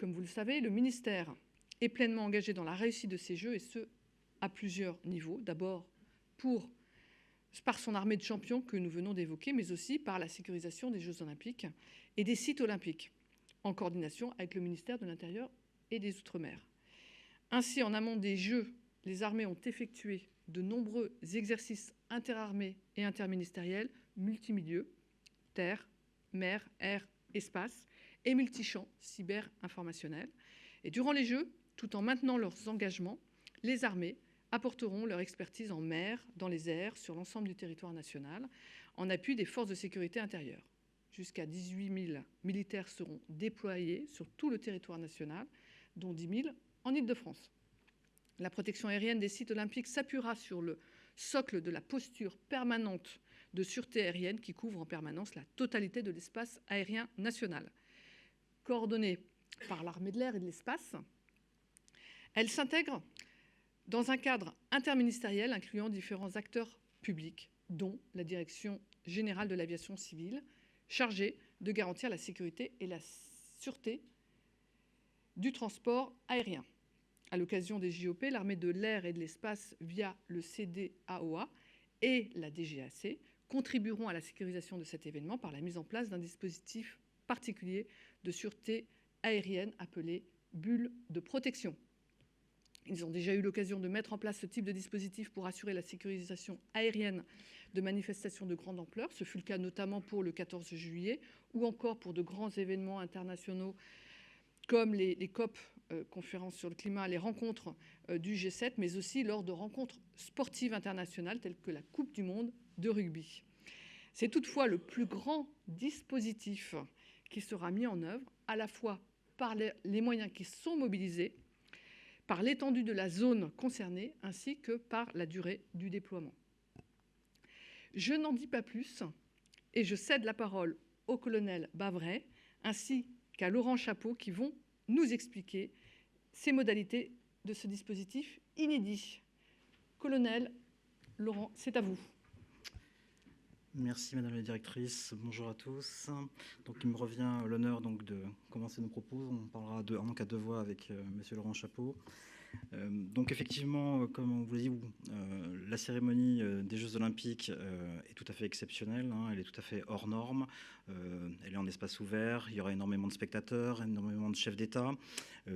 comme vous le savez, le ministère est pleinement engagé dans la réussite de ces Jeux, et ce, à plusieurs niveaux. D'abord, par son armée de champions que nous venons d'évoquer, mais aussi par la sécurisation des Jeux olympiques et des sites olympiques, en coordination avec le ministère de l'Intérieur et des Outre-mer. Ainsi, en amont des Jeux, les armées ont effectué de nombreux exercices interarmées et interministériels multimilieux, terre, mer, air, espace, et multichamps cyber-informationnels. Et durant les Jeux, tout en maintenant leurs engagements, les armées apporteront leur expertise en mer, dans les airs, sur l'ensemble du territoire national, en appui des forces de sécurité intérieure. Jusqu'à 18 000 militaires seront déployés sur tout le territoire national, dont 10 000 en Île-de-France. La protection aérienne des sites olympiques s'appuiera sur le socle de la posture permanente de sûreté aérienne qui couvre en permanence la totalité de l'espace aérien national. Coordonnée par l'armée de l'air et de l'espace, elle s'intègre dans un cadre interministériel incluant différents acteurs publics, dont la Direction générale de l'aviation civile, chargée de garantir la sécurité et la sûreté du transport aérien. À l'occasion des JOP, l'armée de l'air et de l'espace, via le CDAOA et la DGAC, contribueront à la sécurisation de cet événement par la mise en place d'un dispositif particulier de sûreté aérienne appelé bulle de protection. Ils ont déjà eu l'occasion de mettre en place ce type de dispositif pour assurer la sécurisation aérienne de manifestations de grande ampleur. Ce fut le cas notamment pour le 14 juillet ou encore pour de grands événements internationaux comme les COP, conférences sur le climat, les rencontres du G7, mais aussi lors de rencontres sportives internationales telles que la Coupe du monde de rugby. C'est toutefois le plus grand dispositif qui sera mis en œuvre, à la fois par les moyens qui sont mobilisés, par l'étendue de la zone concernée, ainsi que par la durée du déploiement. Je n'en dis pas plus et je cède la parole au colonel Bavray ainsi qu'à Laurent Chapeau qui vont nous expliquer ces modalités de ce dispositif inédit. Colonel Laurent, c'est à vous. Merci Madame la Directrice, bonjour à tous. Donc il me revient l'honneur de commencer nos propos. On parlera en cas de voix avec Monsieur Laurent Chapeau. Donc effectivement, comme on vous dit, la cérémonie des Jeux Olympiques est tout à fait exceptionnelle, hein, elle est tout à fait hors norme, elle est en espace ouvert, il y aura énormément de spectateurs, énormément de chefs d'État,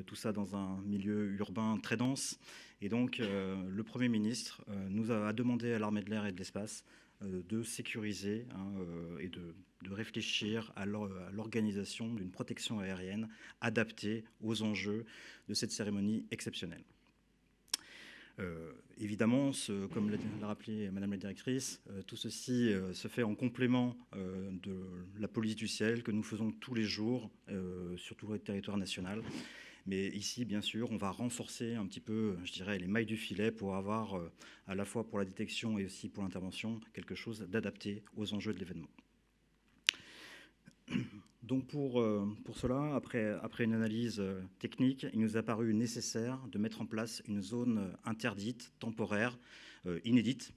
tout ça dans un milieu urbain très dense. Et donc le Premier ministre nous a demandé à l'armée de l'air et de l'espace de sécuriser et de réfléchir à l'organisation d'une protection aérienne adaptée aux enjeux de cette cérémonie exceptionnelle. Évidemment, comme l'a rappelé Madame la Directrice, tout ceci se fait en complément de la police du ciel que nous faisons tous les jours sur tout le territoire national. Mais ici, bien sûr, on va renforcer un petit peu, je dirais, les mailles du filet pour avoir, à la fois pour la détection et aussi pour l'intervention, quelque chose d'adapté aux enjeux de l'événement. Donc pour cela, après une analyse technique, il nous a paru nécessaire de mettre en place une zone interdite, temporaire, inédite,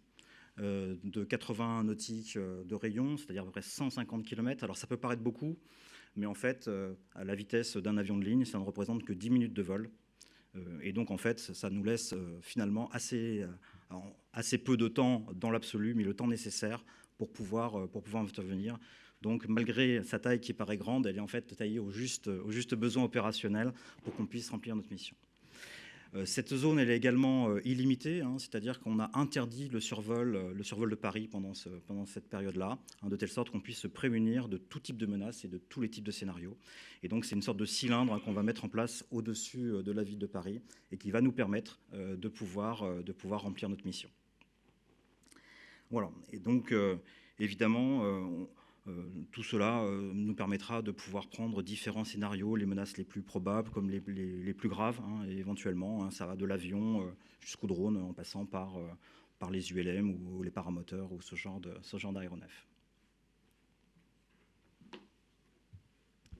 de 80 nautiques de rayon, c'est-à-dire à peu près 150 km. Alors ça peut paraître beaucoup, mais en fait, à la vitesse d'un avion de ligne, ça ne représente que 10 minutes de vol. Et donc, en fait, ça nous laisse finalement assez peu de temps dans l'absolu, mais le temps nécessaire pour pouvoir intervenir. Donc, malgré sa taille qui paraît grande, elle est en fait taillée au juste besoin opérationnel pour qu'on puisse remplir notre mission. Cette zone, elle est également illimitée, hein, c'est-à-dire qu'on a interdit le survol de Paris pendant cette période-là, hein, de telle sorte qu'on puisse se prémunir de tout type de menaces et de tous les types de scénarios. Et donc, c'est une sorte de cylindre qu'on va mettre en place au-dessus de la ville de Paris et qui va nous permettre de pouvoir remplir notre mission. Voilà. Et donc, évidemment, tout cela nous permettra de pouvoir prendre différents scénarios, les menaces les plus probables comme les plus graves, hein, et éventuellement, hein, ça va de l'avion jusqu'au drone en passant par les ULM ou les paramoteurs ou ce genre d'aéronefs.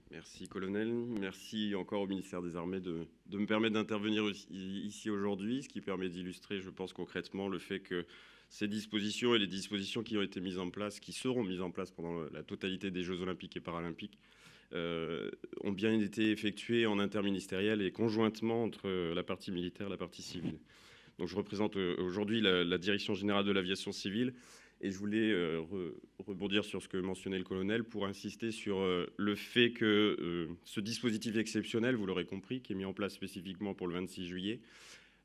Merci colonel, merci encore au ministère des Armées de me permettre d'intervenir ici aujourd'hui, ce qui permet d'illustrer, je pense concrètement, le fait que ces dispositions et les dispositions qui ont été mises en place, qui seront mises en place pendant la totalité des Jeux Olympiques et Paralympiques, ont bien été effectués en interministériel et conjointement entre la partie militaire et la partie civile. Donc je représente aujourd'hui la Direction générale de l'aviation civile et je voulais rebondir sur ce que mentionnait le colonel pour insister sur le fait que ce dispositif exceptionnel, vous l'aurez compris, qui est mis en place spécifiquement pour le 26 juillet,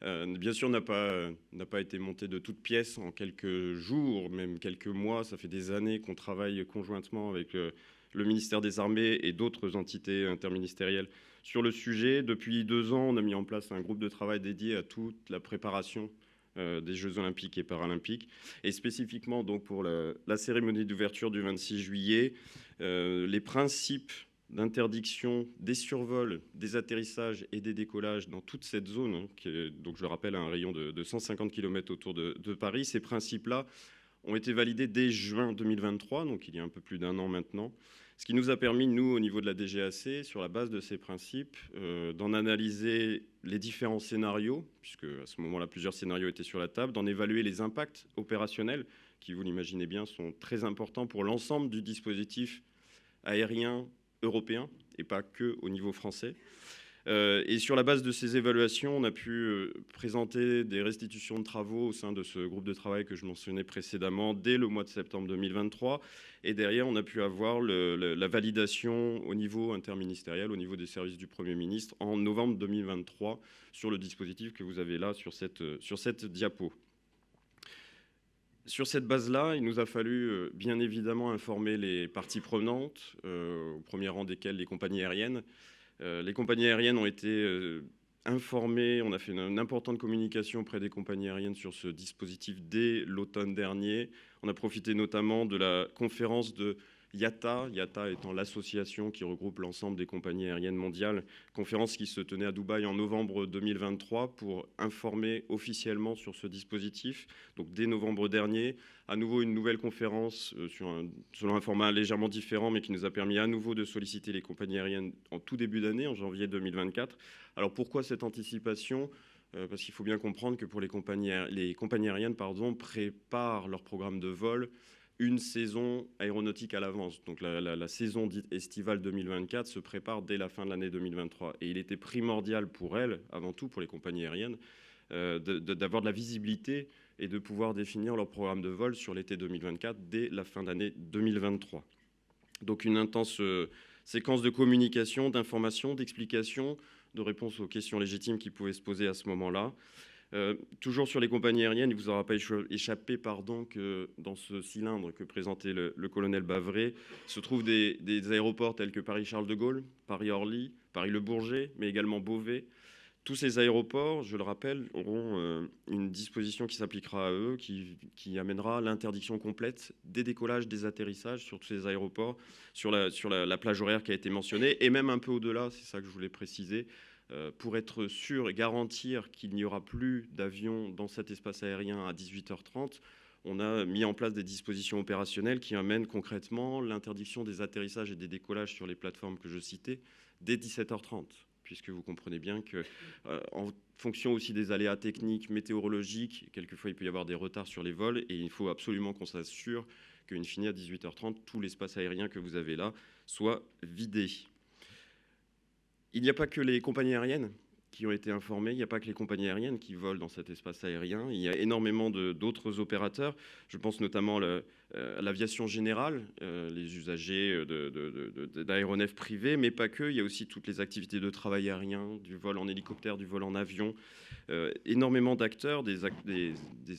bien sûr, n'a pas été monté de toutes pièces en quelques jours, même quelques mois. Ça fait des années qu'on travaille conjointement avec le ministère des Armées et d'autres entités interministérielles sur le sujet. Depuis 2 ans, on a mis en place un groupe de travail dédié à toute la préparation des Jeux Olympiques et Paralympiques. Et spécifiquement donc pour la cérémonie d'ouverture du 26 juillet, les principes d'interdiction des survols, des atterrissages et des décollages dans toute cette zone, hein, qui est, donc je le rappelle, un rayon de 150 km autour de Paris. Ces principes-là ont été validés dès juin 2023, donc il y a un peu plus d'1 an maintenant, ce qui nous a permis, nous, au niveau de la DGAC, sur la base de ces principes, d'en analyser les différents scénarios, puisque à ce moment-là, plusieurs scénarios étaient sur la table, d'en évaluer les impacts opérationnels, qui, vous l'imaginez bien, sont très importants pour l'ensemble du dispositif aérien européen et pas que au niveau français. Et sur la base de ces évaluations, on a pu présenter des restitutions de travaux au sein de ce groupe de travail que je mentionnais précédemment dès le mois de septembre 2023. Et derrière, on a pu avoir la validation au niveau interministériel, au niveau des services du Premier ministre, en novembre 2023, sur le dispositif que vous avez là sur cette diapo. Sur cette base-là, il nous a fallu bien évidemment informer les parties prenantes, au premier rang desquelles les compagnies aériennes. Les compagnies aériennes ont été informées, on a fait une importante communication auprès des compagnies aériennes sur ce dispositif dès l'automne dernier. On a profité notamment de la conférence de IATA, IATA étant l'association qui regroupe l'ensemble des compagnies aériennes mondiales, conférence qui se tenait à Dubaï en novembre 2023 pour informer officiellement sur ce dispositif. Donc dès novembre dernier, à nouveau une nouvelle conférence selon un format légèrement différent, mais qui nous a permis à nouveau de solliciter les compagnies aériennes en tout début d'année, en janvier 2024. Alors pourquoi cette anticipation ? Parce qu'il faut bien comprendre que pour les compagnies aériennes préparent leur programme de vol une saison aéronautique à l'avance. Donc la saison dite estivale 2024 se prépare dès la fin de l'année 2023. Et il était primordial pour elles, avant tout pour les compagnies aériennes, d'avoir de la visibilité et de pouvoir définir leur programme de vol sur l'été 2024 dès la fin d'année 2023. Donc une intense séquence de communication, d'information, d'explication, de réponse aux questions légitimes qui pouvaient se poser à ce moment-là. Toujours sur les compagnies aériennes, il ne vous aura pas échappé que dans ce cylindre que présentait le colonel Bavret se trouvent des aéroports tels que Paris-Charles de Gaulle, Paris-Orly, Paris-Le Bourget, mais également Beauvais. Tous ces aéroports, je le rappelle, auront une disposition qui s'appliquera à eux, qui amènera l'interdiction complète des décollages, des atterrissages sur tous ces aéroports, sur la plage horaire qui a été mentionnée, et même un peu au-delà, c'est ça que je voulais préciser, pour être sûr et garantir qu'il n'y aura plus d'avions dans cet espace aérien à 18h30, on a mis en place des dispositions opérationnelles qui amènent concrètement l'interdiction des atterrissages et des décollages sur les plateformes que je citais dès 17h30. Puisque vous comprenez bien qu'en fonction aussi des aléas techniques, météorologiques, quelquefois il peut y avoir des retards sur les vols et il faut absolument qu'on s'assure qu'in fine à 18h30, tout l'espace aérien que vous avez là soit vidé. Il n'y a pas que les compagnies aériennes qui ont été informées, il n'y a pas que les compagnies aériennes qui volent dans cet espace aérien, il y a énormément d'autres opérateurs, je pense notamment à l'aviation générale, les usagers d'aéronefs privés, mais pas que, il y a aussi toutes les activités de travail aérien, du vol en hélicoptère, du vol en avion, énormément d'acteurs, des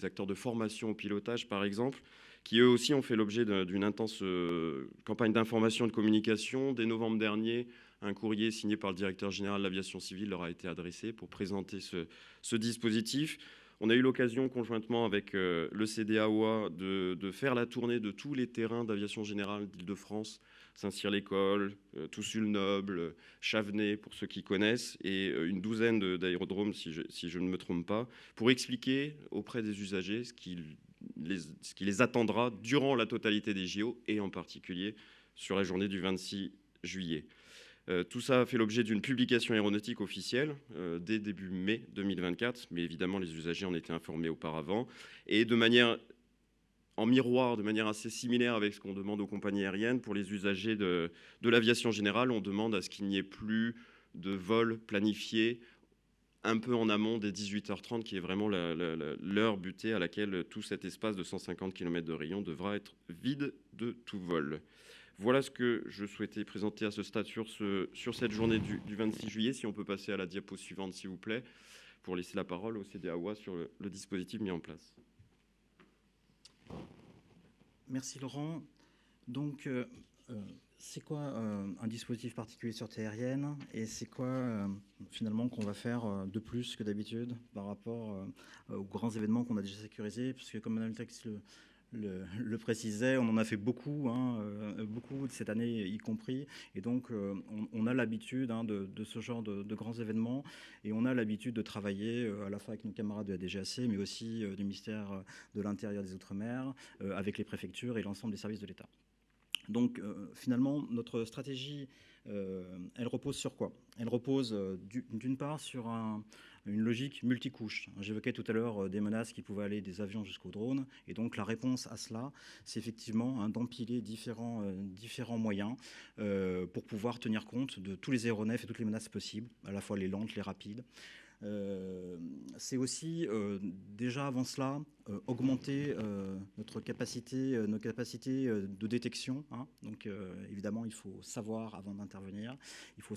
acteurs de formation au pilotage par exemple, qui eux aussi ont fait l'objet d'une intense campagne d'information et de communication. Dès novembre dernier, un courrier signé par le directeur général de l'aviation civile leur a été adressé pour présenter ce dispositif. On a eu l'occasion, conjointement avec le CDAOA, de faire la tournée de tous les terrains d'aviation générale d'Île-de-France, Saint-Cyr-l'École, Toussul-Noble, Chavenay, pour ceux qui connaissent, et une douzaine d'aérodromes, si je ne me trompe pas, pour expliquer auprès des usagers ce qui les attendra durant la totalité des JO, et en particulier sur la journée du 26 juillet. Tout ça a fait l'objet d'une publication aéronautique officielle dès début mai 2024, mais évidemment les usagers en étaient informés auparavant. Et de manière en miroir, de manière assez similaire avec ce qu'on demande aux compagnies aériennes. Pour les usagers de l'aviation générale, on demande à ce qu'il n'y ait plus de vols planifiés un peu en amont des 18h30, qui est vraiment l'heure butée à laquelle tout cet espace de 150 km de rayon devra être vide de tout vol. Voilà ce que je souhaitais présenter à ce stade sur cette journée du 26 juillet. Si on peut passer à la diapo suivante, s'il vous plaît, pour laisser la parole au CDAOA sur le dispositif mis en place. Merci Laurent. Donc, c'est quoi un dispositif particulier de sûreté aérienne et c'est quoi finalement qu'on va faire de plus que d'habitude par rapport aux grands événements qu'on a déjà sécurisés, puisque comme Madame le texte le précisait, on en a fait beaucoup, beaucoup cette année y compris, et donc on a l'habitude de ce genre de grands événements, et on a l'habitude de travailler à la fois avec nos camarades de la DGAC, mais aussi du ministère de l'Intérieur des Outre-mer, avec les préfectures et l'ensemble des services de l'État. Donc finalement, notre stratégie, elle repose sur quoi? Elle repose d'une part sur une logique multicouche. J'évoquais tout à l'heure des menaces qui pouvaient aller des avions jusqu'aux drones. Et donc la réponse à cela, c'est effectivement d'empiler différents moyens pour pouvoir tenir compte de tous les aéronefs et toutes les menaces possibles, à la fois les lentes, les rapides. C'est aussi déjà avant cela augmenter nos capacités de détection. Donc évidemment, il faut savoir avant d'intervenir, il faut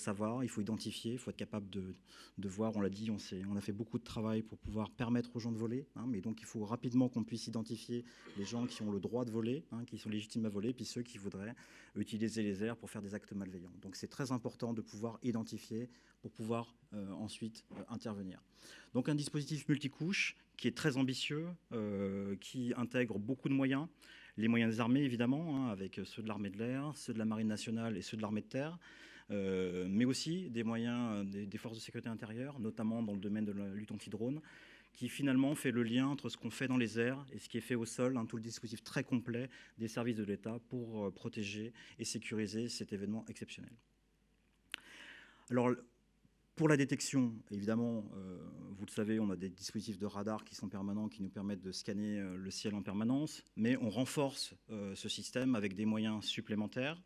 identifier, il faut être capable de voir. On l'a dit, on a fait beaucoup de travail pour pouvoir permettre aux gens de voler, mais donc il faut rapidement qu'on puisse identifier les gens qui ont le droit de voler, qui sont légitimes à voler, puis ceux qui voudraient utiliser les airs pour faire des actes malveillants. Donc c'est très important de pouvoir identifier pour pouvoir ensuite intervenir. Donc un dispositif multicouche qui est très ambitieux, qui intègre beaucoup de moyens, les moyens des armées évidemment, avec ceux de l'armée de l'air, ceux de la marine nationale et ceux de l'armée de terre, mais aussi des moyens des forces de sécurité intérieure, notamment dans le domaine de la lutte anti-drone, qui finalement fait le lien entre ce qu'on fait dans les airs et ce qui est fait au sol, tout le dispositif très complet des services de l'État pour protéger et sécuriser cet événement exceptionnel. Alors, pour la détection, évidemment, vous le savez, on a des dispositifs de radar qui sont permanents, qui nous permettent de scanner le ciel en permanence, mais on renforce ce système avec des moyens supplémentaires,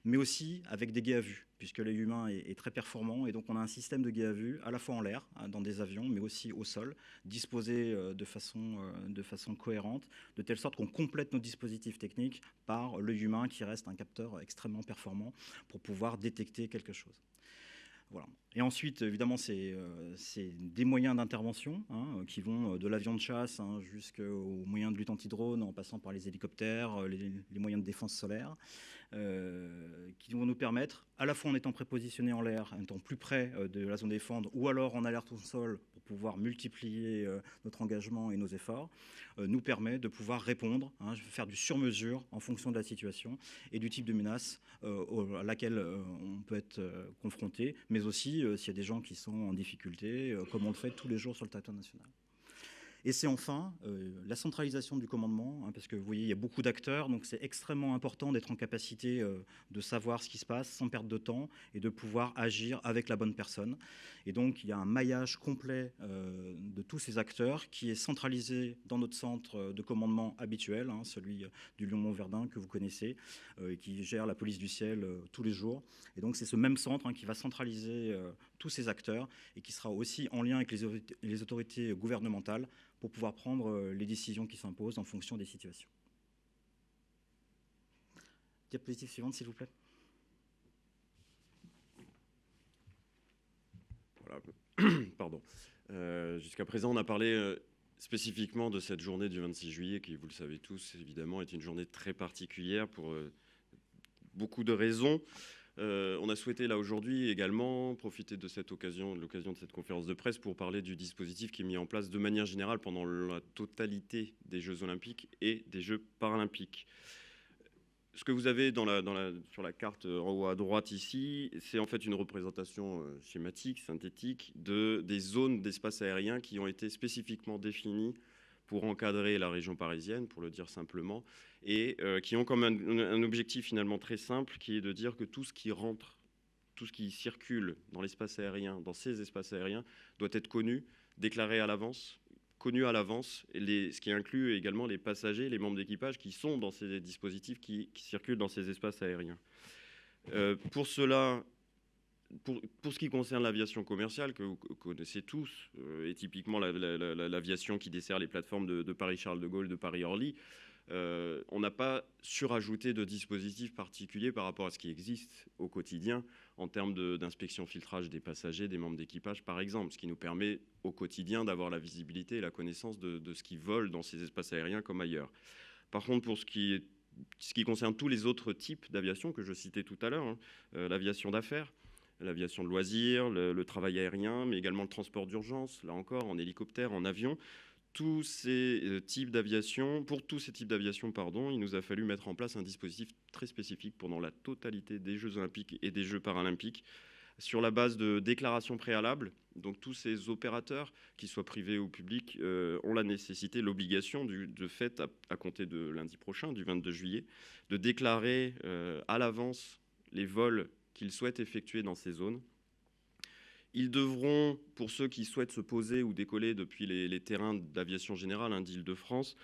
mais aussi avec des guets à vue, puisque l'œil humain est très performant, et donc on a un système de guets à vue, à la fois en l'air, dans des avions, mais aussi au sol, disposé de façon cohérente, de telle sorte qu'on complète nos dispositifs techniques par l'œil humain, qui reste un capteur extrêmement performant pour pouvoir détecter quelque chose. Voilà. Et ensuite, évidemment, c'est des moyens d'intervention qui vont de l'avion de chasse jusqu'aux moyens de lutte anti-drone, en passant par les hélicoptères, les moyens de défense solaire, qui vont nous permettre, à la fois en étant prépositionnés en l'air, en étant plus près de la zone défendre, ou alors en alerte au sol, pour pouvoir multiplier notre engagement et nos efforts, nous permet de pouvoir répondre, faire du sur-mesure en fonction de la situation et du type de menace à laquelle on peut être confronté, mais aussi s'il y a des gens qui sont en difficulté, comme on le fait tous les jours sur le territoire national. Et c'est enfin la centralisation du commandement, parce que vous voyez, il y a beaucoup d'acteurs, donc c'est extrêmement important d'être en capacité de savoir ce qui se passe sans perdre de temps et de pouvoir agir avec la bonne personne. Et donc, il y a un maillage complet de tous ces acteurs qui est centralisé dans notre centre de commandement habituel, celui du Lyon-Mont-Verdun que vous connaissez, et qui gère la police du ciel tous les jours. Et donc, c'est ce même centre qui va centraliser tous ces acteurs et qui sera aussi en lien avec les autorités gouvernementales pour pouvoir prendre les décisions qui s'imposent en fonction des situations. Diapositive suivante, s'il vous plaît. Voilà. Pardon. Jusqu'à présent, on a parlé spécifiquement de cette journée du 26 juillet, qui, vous le savez tous, évidemment, est une journée très particulière pour beaucoup de raisons. On a souhaité là aujourd'hui également profiter de l'occasion de cette conférence de presse pour parler du dispositif qui est mis en place de manière générale pendant la totalité des Jeux Olympiques et des Jeux Paralympiques. Ce que vous avez sur la carte en haut à droite ici, c'est en fait une représentation schématique, synthétique, des zones d'espace aérien qui ont été spécifiquement définies pour encadrer la région parisienne, pour le dire simplement, et qui ont comme un objectif finalement très simple, qui est de dire que tout ce qui rentre, tout ce qui circule dans l'espace aérien, dans ces espaces aériens, doit être connu, déclaré à l'avance, connues à l'avance, ce qui inclut également les passagers, les membres d'équipage qui sont dans ces dispositifs qui circulent dans ces espaces aériens. Pour cela, pour ce qui concerne l'aviation commerciale, que vous connaissez tous, et typiquement l'aviation qui dessert les plateformes de Paris-Charles de Gaulle, de Paris-Orly, on n'a pas surajouté de dispositifs particuliers par rapport à ce qui existe au quotidien en termes d'inspection filtrage des passagers, des membres d'équipage par exemple, ce qui nous permet au quotidien d'avoir la visibilité et la connaissance de ce qui vole dans ces espaces aériens comme ailleurs. Par contre, pour ce qui concerne tous les autres types d'aviation que je citais tout à l'heure, l'aviation d'affaires, l'aviation de loisirs, le travail aérien, mais également le transport d'urgence, là encore, en hélicoptère, en avion. Tous ces types d'aviation, pour tous ces types d'aviation, il nous a fallu mettre en place un dispositif très spécifique pendant la totalité des Jeux Olympiques et des Jeux Paralympiques, sur la base de déclarations préalables. Donc tous ces opérateurs, qu'ils soient privés ou publics, ont la nécessité, l'obligation de fait, à compter de lundi prochain, du 22 juillet, de déclarer à l'avance les vols qu'ils souhaitent effectuer dans ces zones. Ils devront, pour ceux qui souhaitent se poser ou décoller depuis les terrains d'aviation générale d'Île-de-France,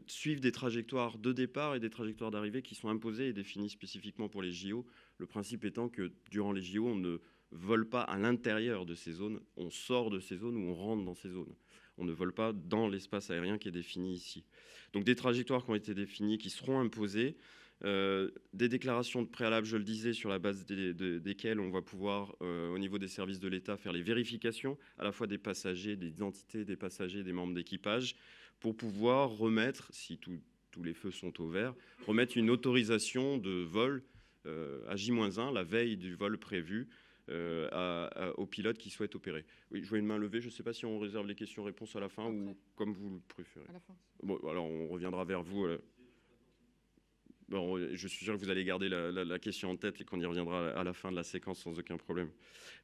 suivre des trajectoires de départ et des trajectoires d'arrivée qui sont imposées et définies spécifiquement pour les JO. Le principe étant que durant les JO, on ne vole pas à l'intérieur de ces zones, on sort de ces zones ou on rentre dans ces zones. On ne vole pas dans l'espace aérien qui est défini ici. Donc des trajectoires qui ont été définies, qui seront imposées, des déclarations de préalable, je le disais, sur la base desquelles on va pouvoir, au niveau des services de l'État, faire les vérifications, à la fois des passagers, des identités des passagers, des membres d'équipage, pour pouvoir remettre, si tous les feux sont au vert, remettre une autorisation de vol à J-1, la veille du vol prévu, aux pilotes qui souhaitent opérer. Oui, je vois une main levée, je ne sais pas si on réserve les questions-réponses à la fin ou comme vous le préférez. À la fin. Bon, alors on reviendra vers vous. Bon, je suis sûr que vous allez garder la question en tête et qu'on y reviendra à la fin de la séquence sans aucun problème.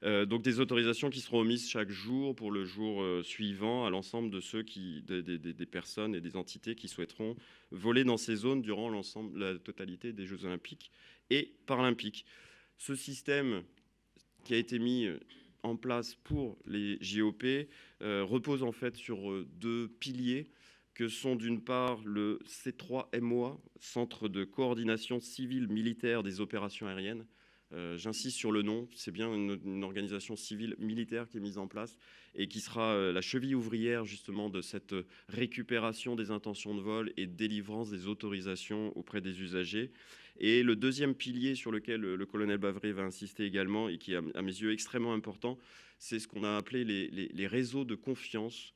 Donc des autorisations qui seront remises chaque jour pour le jour suivant à l'ensemble de ceux des personnes et des entités qui souhaiteront voler dans ces zones durant la totalité des Jeux Olympiques et Paralympiques. Ce système qui a été mis en place pour les JOP repose en fait sur deux piliers, que sont d'une part le C3MOA, Centre de coordination civile militaire des opérations aériennes. J'insiste sur le nom, c'est bien une organisation civile militaire qui est mise en place et qui sera la cheville ouvrière justement de cette récupération des intentions de vol et délivrance des autorisations auprès des usagers. Et le deuxième pilier sur lequel le colonel Bavré va insister également et qui est à mes yeux extrêmement important, c'est ce qu'on a appelé les réseaux de confiance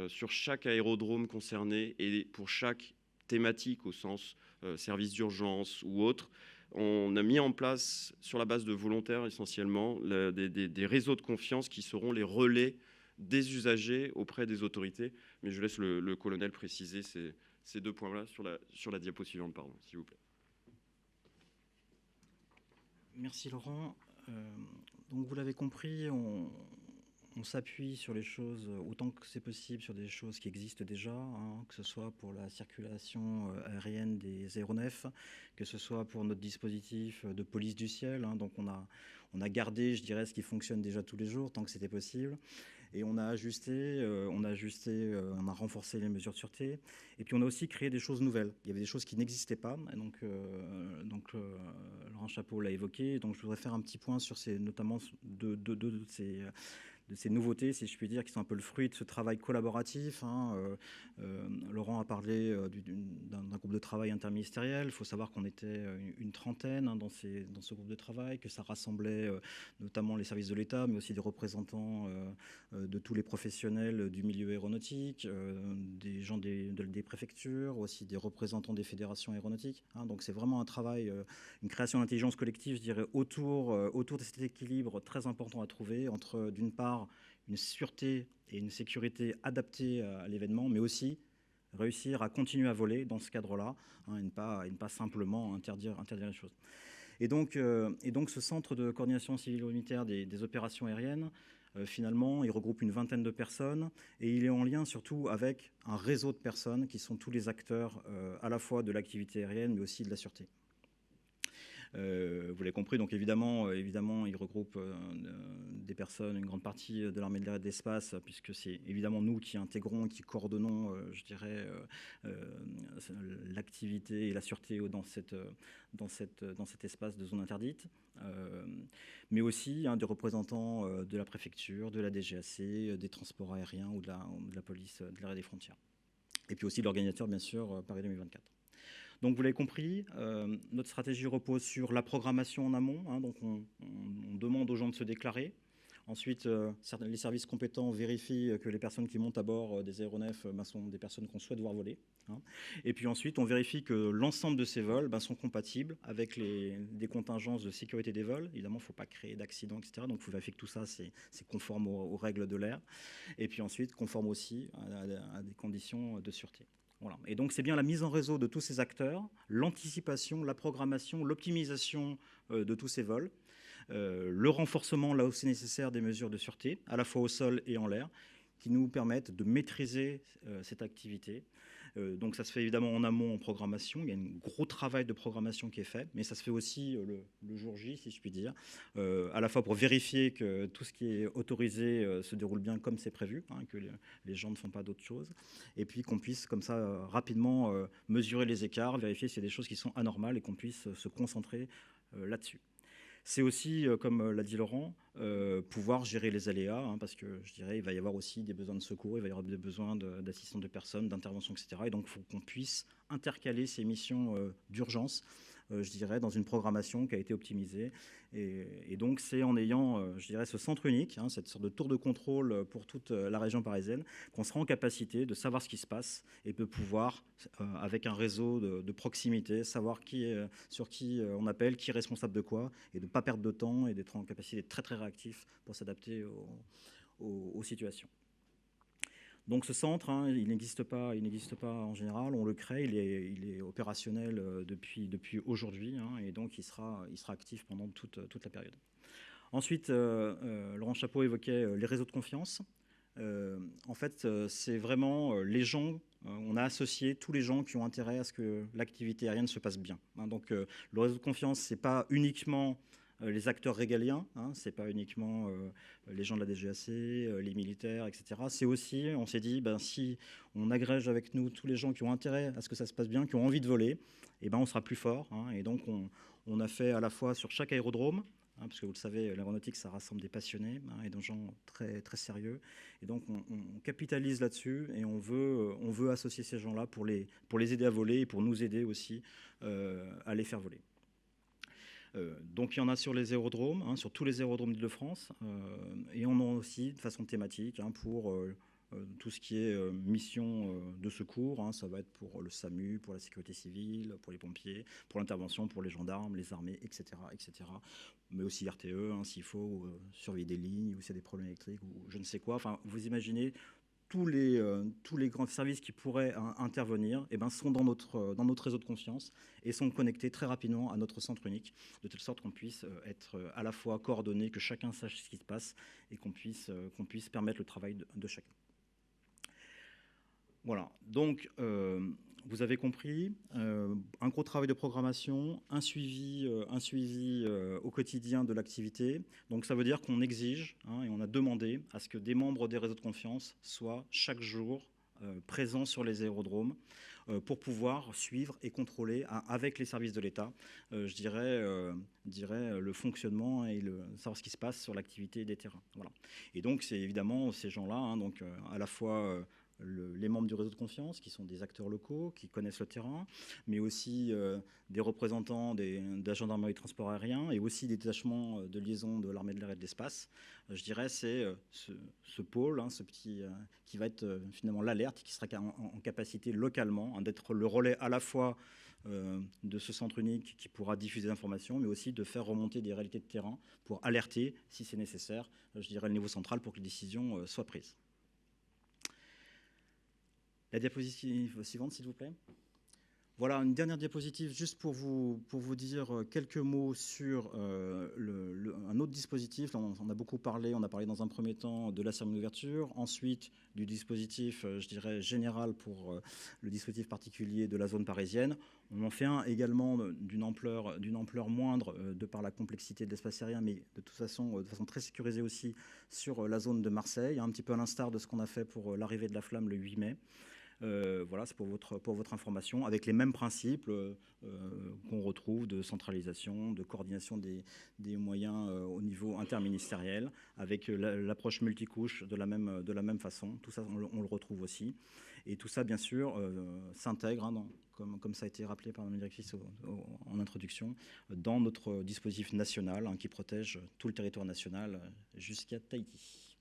sur chaque aérodrome concerné et pour chaque thématique au sens service d'urgence ou autre. On a mis en place, sur la base de volontaires essentiellement, des réseaux de confiance qui seront les relais des usagers auprès des autorités. Mais je laisse le colonel préciser ces deux points-là sur la diapo suivante, s'il vous plaît. Merci Laurent. Donc vous l'avez compris, on s'appuie sur les choses, autant que c'est possible, sur des choses qui existent déjà, que ce soit pour la circulation aérienne des aéronefs, que ce soit pour notre dispositif de police du ciel. Donc on a gardé, je dirais, ce qui fonctionne déjà tous les jours, tant que c'était possible. Et on a ajusté, on a renforcé les mesures de sûreté. Et puis on a aussi créé des choses nouvelles. Il y avait des choses qui n'existaient pas. Et donc Laurent Chapeau l'a évoqué. Donc je voudrais faire un petit point sur notamment de ces nouveautés, si je puis dire, qui sont un peu le fruit de ce travail collaboratif. Laurent a parlé d'un groupe de travail interministériel. Il faut savoir qu'on était une trentaine dans ce groupe de travail, que ça rassemblait notamment les services de l'État, mais aussi des représentants de tous les professionnels du milieu aéronautique, des gens des préfectures, aussi des représentants des fédérations aéronautiques. Donc c'est vraiment un travail, une création d'intelligence collective, je dirais, autour de cet équilibre très important à trouver entre, d'une part, une sûreté et une sécurité adaptées à l'événement, mais aussi réussir à continuer à voler dans ce cadre-là, et ne pas simplement interdire les choses. Et donc ce centre de coordination civilo-militaire des opérations aériennes, finalement, il regroupe une vingtaine de personnes et il est en lien surtout avec un réseau de personnes qui sont tous les acteurs à la fois de l'activité aérienne, mais aussi de la sûreté. Vous l'avez compris, donc évidemment, il regroupe des personnes, une grande partie de l'armée de l'air et de l'espace, puisque c'est évidemment nous qui intégrons, qui coordonnons, je dirais, l'activité et la sûreté dans cet espace de zone interdite. Mais aussi des représentants de la préfecture, de la DGAC, des transports aériens ou de la police de l'air et des frontières. Et puis aussi l'organisateur, bien sûr, Paris 2024. Donc vous l'avez compris, notre stratégie repose sur la programmation en amont. Donc on demande aux gens de se déclarer. Ensuite, les services compétents vérifient que les personnes qui montent à bord des aéronefs sont des personnes qu'on souhaite voir voler. Et puis ensuite, on vérifie que l'ensemble de ces vols sont compatibles avec des contingences de sécurité des vols. Évidemment, il ne faut pas créer d'accidents, etc. Donc il faut vérifier que tout ça, c'est conforme aux règles de l'air. Et puis ensuite, conforme aussi à des conditions de sûreté. Voilà. Et donc, c'est bien la mise en réseau de tous ces acteurs, l'anticipation, la programmation, l'optimisation de tous ces vols, le renforcement, là où c'est nécessaire, des mesures de sûreté, à la fois au sol et en l'air, qui nous permettent de maîtriser cette activité. Donc, ça se fait évidemment en amont, en programmation. Il y a un gros travail de programmation qui est fait, mais ça se fait aussi le jour J, si je puis dire, à la fois pour vérifier que tout ce qui est autorisé se déroule bien comme c'est prévu, que les gens ne font pas d'autres choses, et puis qu'on puisse comme ça rapidement mesurer les écarts, vérifier s'il y a des choses qui sont anormales et qu'on puisse se concentrer là-dessus. C'est aussi, comme l'a dit Laurent, pouvoir gérer les aléas, parce que je dirais il va y avoir aussi des besoins de secours, il va y avoir des besoins d'assistance de personnes, d'intervention, etc. Et donc il faut qu'on puisse intercaler ces missions d'urgence, je dirais, dans une programmation qui a été optimisée. Et donc c'est en ayant, je dirais, ce centre unique, cette sorte de tour de contrôle pour toute la région parisienne, qu'on sera en capacité de savoir ce qui se passe et de pouvoir, avec un réseau de proximité, savoir sur qui on appelle, qui est responsable de quoi, et de ne pas perdre de temps et d'être en capacité d'être très très réactif pour s'adapter aux situations. Donc ce centre, il n'existe pas en général, on le crée, il est opérationnel depuis aujourd'hui, et donc il sera actif pendant toute la période. Ensuite, Laurent Chapeau évoquait les réseaux de confiance. En fait, c'est vraiment les gens, on a associé tous les gens qui ont intérêt à ce que l'activité aérienne se passe bien. Donc le réseau de confiance, c'est pas uniquement les acteurs régaliens, c'est pas uniquement les gens de la DGAC, les militaires, etc. C'est aussi, on s'est dit, si on agrège avec nous tous les gens qui ont intérêt à ce que ça se passe bien, qui ont envie de voler, on sera plus fort. Et donc on a fait à la fois sur chaque aérodrome, parce que vous le savez, l'aéronautique, ça rassemble des passionnés et des gens très, très sérieux. Et donc, on capitalise là-dessus et on veut associer ces gens-là pour les aider à voler et pour nous aider aussi à les faire voler. Donc, il y en a sur les aérodromes, sur tous les aérodromes d'Île-de-France. Et on en a aussi de façon thématique pour tout ce qui est mission de secours. Ça va être pour le SAMU, pour la sécurité civile, pour les pompiers, pour l'intervention, pour les gendarmes, les armées, etc. Mais aussi RTE, s'il faut surveiller des lignes ou s'il y a des problèmes électriques ou je ne sais quoi. Enfin, vous imaginez tous les grands services qui pourraient intervenir sont dans notre réseau de confiance et sont connectés très rapidement à notre centre unique, de telle sorte qu'on puisse être à la fois coordonnés, que chacun sache ce qui se passe et qu'on puisse permettre le travail de chacun. Voilà, donc vous avez compris, un gros travail de programmation, un suivi au quotidien de l'activité. Donc ça veut dire qu'on exige et on a demandé à ce que des membres des réseaux de confiance soient chaque jour présents sur les aérodromes pour pouvoir suivre et contrôler avec les services de l'État, je dirais le fonctionnement et savoir ce qui se passe sur l'activité des terrains. Voilà. Et donc c'est évidemment ces gens-là, donc à la fois les membres du réseau de confiance, qui sont des acteurs locaux, qui connaissent le terrain, mais aussi des représentants de la gendarmerie et transport aérien, et aussi des détachements de liaison de l'armée de l'air et de l'espace. Je dirais c'est ce pôle, ce petit, qui va être finalement l'alerte, qui sera en capacité localement d'être le relais à la fois de ce centre unique qui pourra diffuser l'information, mais aussi de faire remonter des réalités de terrain pour alerter, si c'est nécessaire, je dirais le niveau central pour que les décisions soient prises. La diapositive suivante, s'il vous plaît. Voilà, une dernière diapositive juste pour vous dire quelques mots sur un autre dispositif. On a beaucoup parlé, on a parlé dans un premier temps de la cérémonie d'ouverture, ensuite du dispositif, je dirais, général pour le dispositif particulier de la zone parisienne. On en fait un également d'une ampleur moindre de par la complexité de l'espace aérien, mais de toute façon, de façon très sécurisée aussi sur la zone de Marseille, un petit peu à l'instar de ce qu'on a fait pour l'arrivée de la flamme le 8 mai. Voilà, c'est pour votre information, avec les mêmes principes qu'on retrouve de centralisation, de coordination des moyens au niveau interministériel, avec l'approche multicouche de la même façon. Tout ça, on le retrouve aussi. Et tout ça, bien sûr, s'intègre, hein, comme ça a été rappelé par la directrice en introduction, dans notre dispositif national, hein, qui protège tout le territoire national jusqu'à Tahiti.